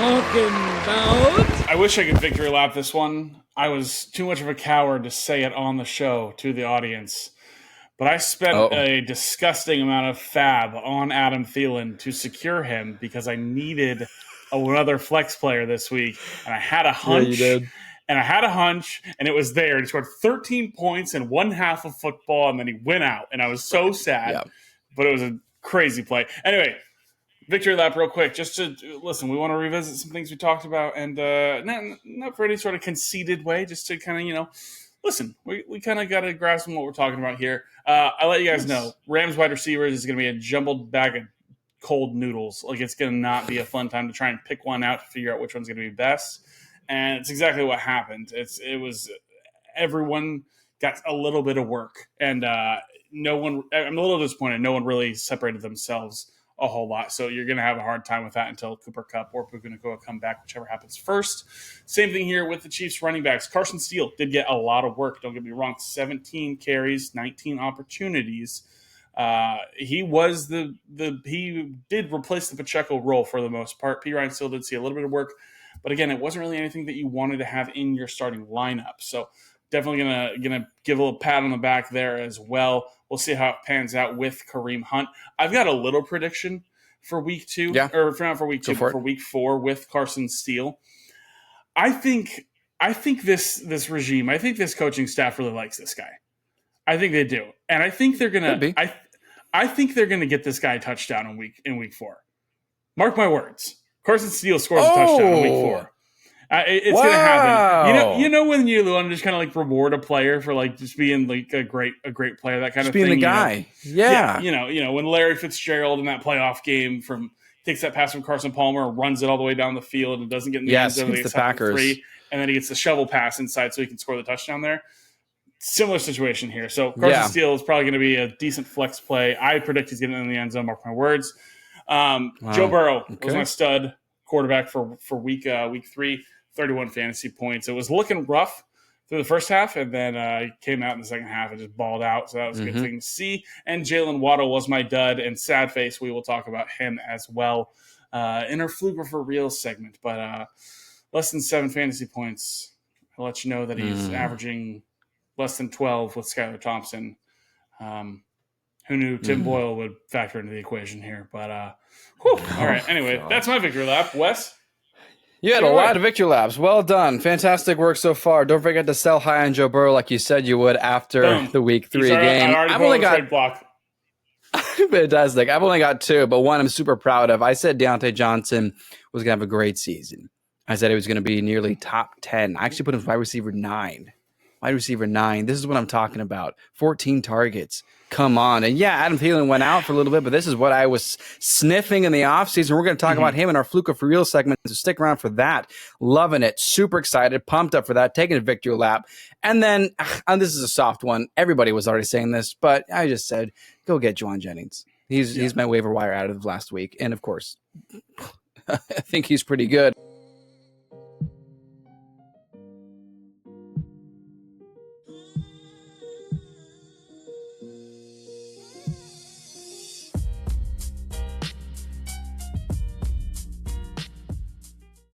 talking about? I wish I could victory lap this one. I was too much of a coward to say it on the show to the audience. But I spent a disgusting amount of fab on Adam Thielen to secure him because I needed another flex player this week. And I had a hunch. Yeah, you did. And I had a hunch, and it was there. He scored 13 points in one half of football, and then he went out. And I was so sad. Yeah. But it was a crazy play. Anyway, victory lap real quick. Just to listen, we want to revisit some things we talked about. And not for any sort of conceited way, just to kind of, listen, we kind of got to grasp on what we're talking about here. I'll let you guys know. Rams wide receivers is going to be a jumbled bag of cold noodles. Like, it's going to not be a fun time to try and pick one out to figure out which one's going to be best. And it's exactly what happened. It was everyone got a little bit of work, and no one. I'm a little disappointed. No one really separated themselves a whole lot. So you're going to have a hard time with that until Cooper Kupp or Puka Nacua come back, whichever happens first. Same thing here with the Chiefs running backs. Carson Steele did get a lot of work. Don't get me wrong. 17 carries, 19 opportunities. He was he did replace the Pacheco role for the most part. P. Ryan still did see a little bit of work. But again, it wasn't really anything that you wanted to have in your starting lineup. So definitely gonna give a little pat on the back there as well. We'll see how it pans out with Kareem Hunt. I've got a little prediction for week 2, or not for week 2, but for week 4 with Carson Steele. I think this regime, I think this coaching staff really likes this guy. I think they do, and I think they're gonna. I think they're gonna get this guy a touchdown in week 4. Mark my words. Carson Steele scores a touchdown in week 4. It's going to happen. You know when you want to just kind of like reward a player for like just being like a great player, that kind just of being thing. The guy. Yeah. When Larry Fitzgerald in that playoff game takes that pass from Carson Palmer and runs it all the way down the field and doesn't get in the end zone, against the Packers. 3, and then he gets the shovel pass inside so he can score the touchdown there. Similar situation here. So Carson Steele is probably going to be a decent flex play. I predict he's getting in the end zone. Mark my words. Joe Burrow was my stud quarterback for week 3, 31 fantasy points. It was looking rough through the first half, and then he came out in the second half and just balled out. So that was a good thing to see. And Jaylen Waddle was my dud, and sad face. We will talk about him as well in our Fluker for Real segment. But less than 7 fantasy points. I'll let you know that he's averaging less than 12 with Skylar Thompson. Who knew Tim Boyle would factor into the equation here? But, all right. Anyway, that's my victory lap. Wes? You had a lot of victory laps. Well done. Fantastic work so far. Don't forget to sell high on Joe Burrow like you said you would after the week 3 game. I've only got trade block. Fantastic. I've only got 2, but one I'm super proud of. I said Diontae Johnson was going to have a great season. I said he was going to be nearly top 10. I actually put him as wide receiver 9. Wide receiver 9. This is what I'm talking about. 14 targets. Come on. And yeah, Adam Thielen went out for a little bit, but this is what I was sniffing in the offseason. We're going to talk about him in our Fluker for Real segment, so stick around for that. Loving it. Super excited. Pumped up for that. Taking a victory lap. And then, this is a soft one. Everybody was already saying this, but I just said, go get Jauan Jennings. He's my waiver wire out of last week. And of course, I think he's pretty good.